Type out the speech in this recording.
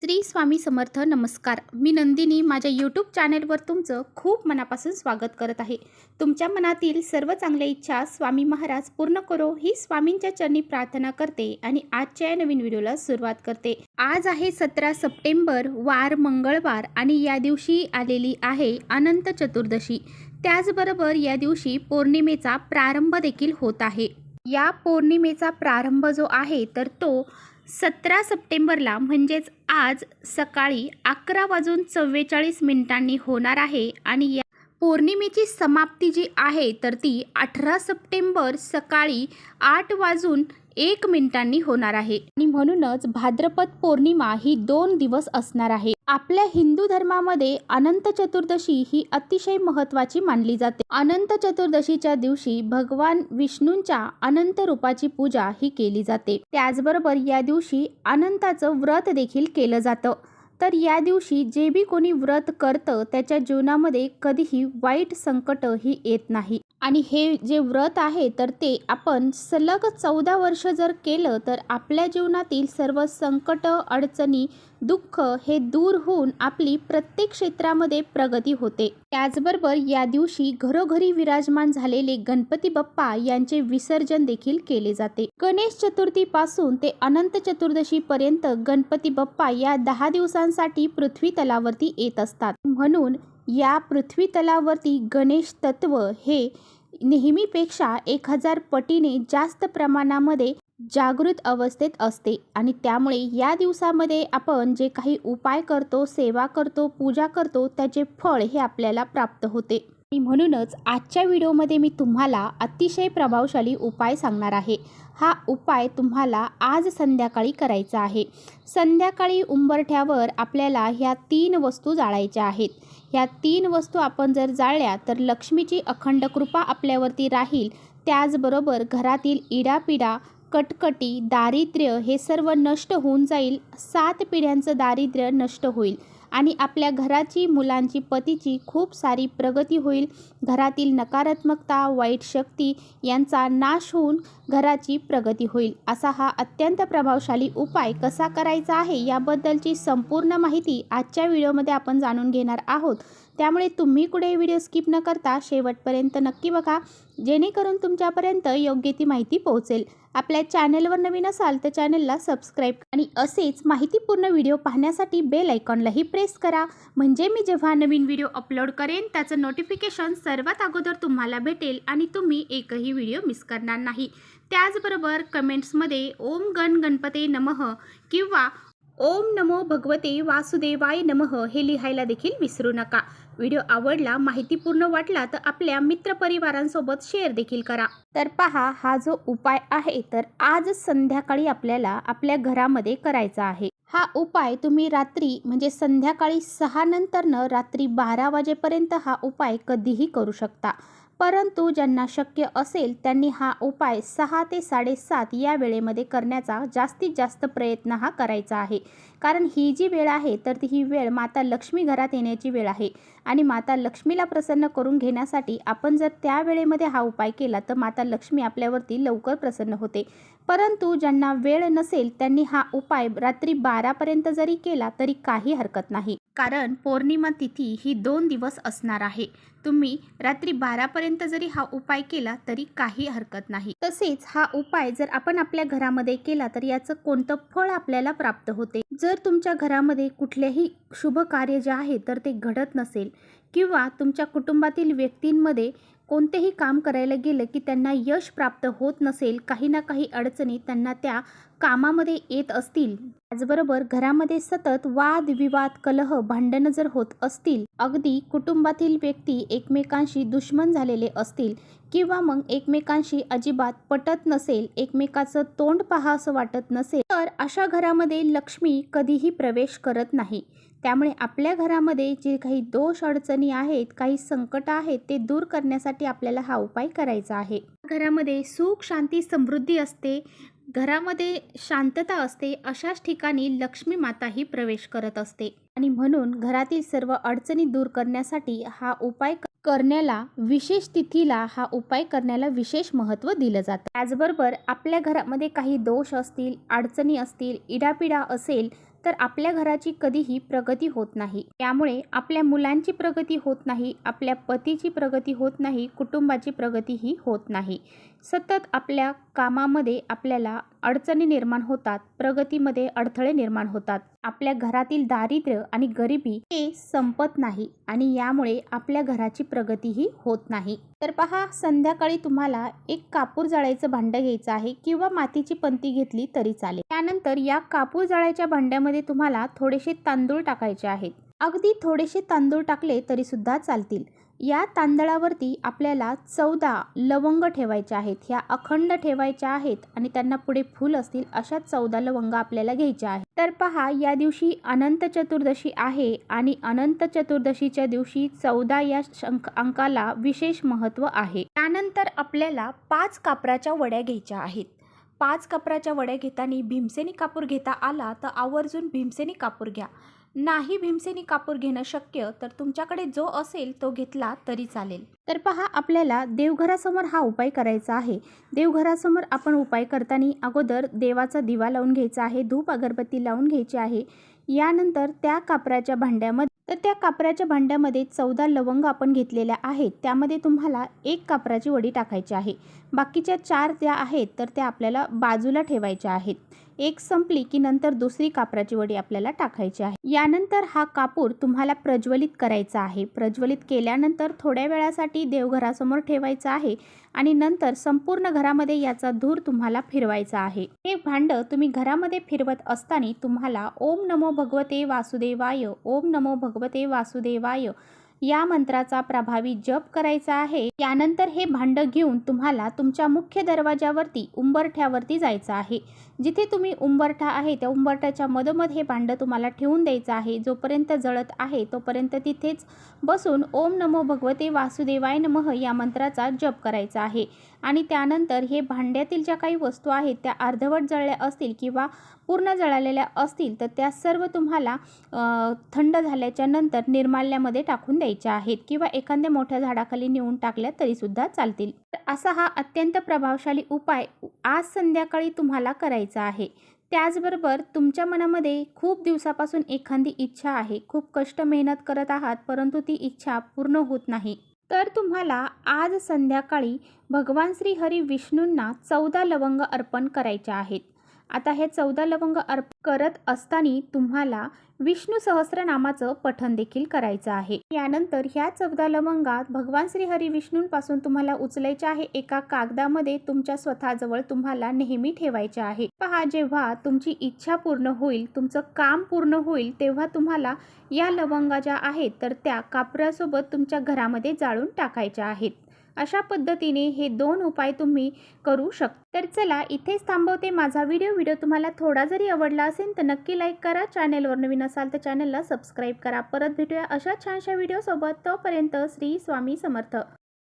श्री स्वामी समर्थ. नमस्कार. मी नंदिनी माझ्या यूट्यूब चॅनलवर तुमचं खूप मनापासून स्वागत करत आहे. तुमच्या मनातील सर्व चांगल्या इच्छा स्वामी महाराज पूर्ण करो ही स्वामींच्या चरणी प्रार्थना करते आणि आजच्या या नवीन व्हिडिओला सुरुवात करते. आज आहे 17 सप्टेंबर, वार मंगळवार आणि या दिवशी आलेली आहे अनंत चतुर्दशी. त्याचबरोबर या दिवशी पौर्णिमेचा प्रारंभ देखील होत आहे. या पौर्णिमेचा प्रारंभ जो आहे तर तो 17 सप्टेंबरला म्हणजेच आज सकाळी 11:44 होणार आहे आणि या पौर्णिमेची समाप्ती जी आहे तर ती 18 सप्टेंबर सकाळी 8:01 होणार आहे आणि म्हणूनच भाद्रपद पौर्णिमा ही 2 दिवस असणार आहे. आपल्या हिंदू धर्मामध्ये अनंत चतुर्दशी ही अतिशय महत्त्वाची मानली जाते. अनंत चतुर्दशीच्या दिवशी भगवान विष्णूंच्या अनंत रूपाची पूजा ही केली जाते. त्याचबरोबर या दिवशी अनंताचं व्रत देखील केलं जातं. तर या दिवशी जे बी कोणी व्रत करतं त्याच्या जीवनामध्ये कधीही वाईट संकट ही येत नाही. आणि हे जे व्रत आहे तर ते आपण सलग 14 वर्ष जर केलं तर आपल्या जीवनातील सर्व संकट, अडचणी, दुःख हे दूर होऊन आपली प्रत्येक क्षेत्रामध्ये प्रगती होते. त्याचबरोबर या दिवशी घरोघरी विराजमान झालेले गणपती बाप्पा यांचे विसर्जन देखील केले जाते. गणेश चतुर्थीपासून ते अनंत चतुर्दशी पर्यंत गणपती बाप्पा या 10 दिवसांसाठी पृथ्वी तलावरती येत असतात. म्हणून या पृथ्वी तलावरती गणेश तत्व हे नेहमीपेक्षा 1000 पटीने जास्त प्रमाणामध्ये जागृत अवस्थेत असते आणि त्यामुळे या दिवसामध्ये आपण जे काही उपाय करतो, सेवा करतो, पूजा करतो त्याचे फळ हे आपल्याला प्राप्त होते. आणि म्हणूनच आजच्या व्हिडिओमध्ये मी तुम्हाला अतिशय प्रभावशाली उपाय सांगणार आहे. हा उपाय तुम्हाला आज संध्याकाळी करायचा आहे. संध्याकाळी उंबरठ्यावर आपल्याला ह्या 3 वस्तू जाळायच्या आहेत. ह्या 3 वस्तू आपण जर जाळल्या तर लक्ष्मीची अखंड कृपा आपल्यावरती राहील. त्याचबरोबर घरातील इडापिडा, कटकटी, दारिद्र्य हे सर्व नष्ट होऊन जाईल. 7 पिढ्यांचं दारिद्र्य नष्ट होईल आणि आपल्या घराची, मुलांची, पतीची खूप सारी प्रगती होईल. घरातील नकारात्मकता, वाईट शक्ती यांचा नाश होऊन घराची प्रगती होईल. असा हा अत्यंत प्रभावशाली उपाय कसा करायचा आहे याबद्दलची संपूर्ण माहिती आजच्या व्हिडिओमध्ये आपण जाणून घेणार आहोत. त्यामुळे तुम्ही कुठे व्हिडिओ स्किप न करता शेवटपर्यंत नक्की बघा, जेणेकरून तुमच्यापर्यंत योग्य ती माहिती पोहोचेल. आपल्या चॅनलवर नवीन असाल तर चॅनलला सबस्क्राईब आणि असेच माहितीपूर्ण व्हिडिओ पाहण्यासाठी बेल आयकॉनलाही प्रेस करा. म्हणजे मी जेव्हा नवीन व्हिडिओ अपलोड करेन त्याचं नोटिफिकेशन सर्वात अगोदर तुम्हाला भेटेल आणि तुम्ही एकही व्हिडिओ मिस करणार नाही. त्याचबरोबर कमेंट्समध्ये ओम गण गणपते नमः किंवा ओम नमो भगवते वासुदेवाय नमः हे लिहायला देखील विसरू नका. व्हिडिओ आवडला, माहितीपूर्ण वाटला तर आपल्या मित्रपरिवारांसोबत शेअर देखील करा. तर पहा, हा जो उपाय आहे तर आज संध्याकाळी आपल्याला आपल्या घरामध्ये करायचा आहे. हा उपाय तुम्ही रात्री म्हणजे संध्याकाळी 6 नंतरनं रात्री 12 वाजेपर्यंत हा उपाय कधीही करू शकता. परंतु ज्यांना शक्य असेल त्यांनी हा उपाय 6 ते 7:30 या वेळेमध्ये करण्याचा जास्तीत जास्त प्रयत्न हा करायचा आहे. कारण ही जी वेळ आहे तर ही वेळ माता लक्ष्मी घरात येण्याची वेळ आहे आणि माता लक्ष्मीला प्रसन्न करून घेण्यासाठी आपण जर त्या वेळेमध्ये हा उपाय केला तर माता लक्ष्मी आपल्यावरती लवकर प्रसन्न होते. परंतु ज्यांना वेळ नसेल त्यांनी हा उपाय रात्री 12पर्यंत जरी केला तरी काही हरकत नाही. कारण पौर्णिमा तिथी ही 2 दिवस असणार आहे. तुम्ही रात्री 12पर्यंत जरी हा उपाय केला तरी काही हरकत नाही. तसेच हा उपाय जर आपण आपल्या घरामध्ये केला तर याचं कोणतं फळ आपल्याला प्राप्त होते. जर तुमच्या घरामध्ये कुठलेही शुभ कार्य जे आहे तर ते घडत नसेल किंवा तुमच्या कुटुंबातील व्यक्तींमध्ये कोणतेही काम करायला गेलं की त्यांना यश प्राप्त होत नसेल, काही ना काही अडचणी त्यांना त्या कामामध्ये येत असतील, त्याचबरोबर घरामध्ये सतत वाद विवाद, कलह, भांडणं जर होत असतील, अगदी कुटुंबातील व्यक्ती एकमेकांशी दुश्मन झालेले असतील किंवा मग एकमेकांशी अजिबात पटत नसेल, एकमेकाचं तोंड पहा असं वाटत नसेल, तर अशा घरामध्ये लक्ष्मी कधीही प्रवेश करत नाही. त्यामुळे आपल्या घरामध्ये जे काही दोष अडचणी आहेत, काही संकट आहेत ते दूर करण्यासाठी आपल्याला हा उपाय करायचा आहे. घरामध्ये सुख, शांती, समृद्धी असते, घरामध्ये शांतता असते, अशाच ठिकाणी लक्ष्मी माता ही प्रवेश करत असते आणि म्हणून घरातील सर्व अडचणी दूर करण्यासाठी हा उपाय करण्याला, विशेष तिथीला हा उपाय करण्याला विशेष महत्त्व दिलं जातं. त्याचबरोबर आपल्या घरामध्ये काही दोष असतील, अडचणी असतील, इडापिडा असेल तर आपल्या घराची कधीही प्रगती होत नाही. त्यामुळे आपल्या मुलांची प्रगती होत नाही, आपल्या पतीची प्रगती होत नाही, कुटुंबाची प्रगतीही होत नाही. सतत आपल्या कामामध्ये आपल्याला अडचणी निर्माण होतात, प्रगतीमध्ये अडथळे निर्माण होतात. आपल्या घरातील दारिद्र्य आणि गरिबी हे संपत नाही आणि यामुळे आपल्या घराची प्रगतीही होत नाही. तर पहा, संध्याकाळी तुम्हाला एक कापूर जाळायचं भांडं घ्यायचं आहे किंवा मातीची पंती घेतली तरी चालेल. त्यानंतर या कापूर जाळायच्या भांड्यामध्ये तुम्हाला थोडेसे तांदूळ टाकायचे आहेत. अगदी थोडेसे तांदूळ टाकले तरी सुद्धा चालतील. या तांदळावरती आपल्याला 14 लवंग ठेवायचे आहेत. ह्या अखंड ठेवायच्या आहेत आणि त्यांना पुढे फूल असतील अशा 14 लवंग आपल्याला घ्यायच्या आहेत. तर पहा, या दिवशी अनंत चतुर्दशी आहे आणि अनंत चतुर्दशीच्या दिवशी 14 या अंकाला विशेष महत्त्व आहे. त्यानंतर आपल्याला 5 कापराच्या वड्या घ्यायच्या आहेत. 5 कापराच्या वड्या घेताना भीमसेनी कापूर घेता आला तर आवर्जून भीमसेनी कापूर घ्या. नाही भीमसेनी कापूर घेणं शक्य तर तुमच्याकडे जो असेल तो घेतला तरी चालेल. तर पहा, आपल्याला देवघरासमोर हा उपाय करायचा आहे. देवघरासमोर आपण उपाय करताना अगोदर देवाचा दिवा लावून घ्यायचा आहे, धूप अगरबत्ती लावून घ्यायची आहे. यानंतर त्या कापराच्या भांड्यामध्ये 14 लवंग आपण घेतलेल्या आहेत. त्यामध्ये तुम्हाला 1 कापराची वडी टाकायची आहे. बाकीच्या 4 ज्या आहेत तर त्या आपल्याला बाजूला ठेवायच्या आहेत. एक संपली की नंतर दुसरी कापराची वडी आपल्याला टाकायची आहे. यानंतर हा कापूर तुम्हाला प्रज्वलित करायचा आहे. प्रज्वलित केल्यानंतर थोड्या वेळासाठी देवघरासमोर ठेवायचा आहे आणि नंतर संपूर्ण घरामध्ये याचा धूर तुम्हाला फिरवायचा आहे. हे भांडं तुम्ही घरामध्ये फिरवत असताना तुम्हाला ओम नमो भगवते वासुदेवाय, ओम नमो भगवते वासुदेवाय या मंत्राचा प्रभावी जप करायचा आहे. यानंतर हे भांडं घेऊन तुम्हाला तुमच्या मुख्य दरवाजावरती उंबरठ्यावरती जायचं आहे. जिथे तुम्ही उंबरठा आहे त्या उंबरठ्याच्या मधोमध हे भांडं तुम्हाला ठेवून द्यायचं आहे. जोपर्यंत जळत आहे तोपर्यंत तिथेच बसून ओम नमो भगवते वासुदेवाय नमः या मंत्राचा जप करायचा आहे. आणि त्यानंतर हे भांड्यातील ज्या काही वस्तू आहेत त्या अर्धवट जळल्या असतील किंवा पूर्ण जळालेल्या असतील तर त्या सर्व तुम्हाला थंड झाल्याच्या नंतर निर्माल्यामध्ये टाकून द्यायच्या आहेत किंवा एखाद्या मोठ्या झाडाखाली नेऊन टाकल्या तरीसुद्धा चालतील. असा हा अत्यंत प्रभावशाली उपाय आज संध्याकाळी तुम्हाला करायचा आहे. त्याचबरोबर तुमच्या मनामध्ये खूप दिवसापासून एखादी इच्छा आहे, खूप कष्ट मेहनत करत आहात परंतु ती इच्छा पूर्ण होत नाही, तर तुम्हाला आज संध्याकाळी भगवान श्री हरी विष्णूंना 14 लवंग अर्पण करायच्या आहेत. आता हे 14 लवंग अर्पण करत असताना तुम्हाला विष्णू सहस्रनामाचं पठण देखील करायचं आहे. यानंतर ह्या 14 लवंगात भगवान श्री हरी विष्णूंपासून तुम्हाला उचलायचे आहे. एका कागदामध्ये तुमच्या स्वतःजवळ तुम्हाला नेहमी ठेवायचे आहे. पहा, जेव्हा तुमची इच्छा पूर्ण होईल, तुमचं काम पूर्ण होईल तेव्हा तुम्हाला या लवंगा ज्या आहेत तर त्या कापरासोबत तुमच्या घरामध्ये जाळून टाकायच्या आहेत. अशा पद्धतीने हे 2 उपाय तुम्ही करू शकता. तर चला, इथेच थांबवते माझा व्हिडिओ तुम्हाला थोडा जरी आवडला असेल तर नक्की लाईक करा. चॅनलवर नवीन असाल तर चॅनलला सबस्क्राईब करा. परत भेटूया अशा छानशा व्हिडिओसोबत. तोपर्यंत श्री स्वामी समर्थ.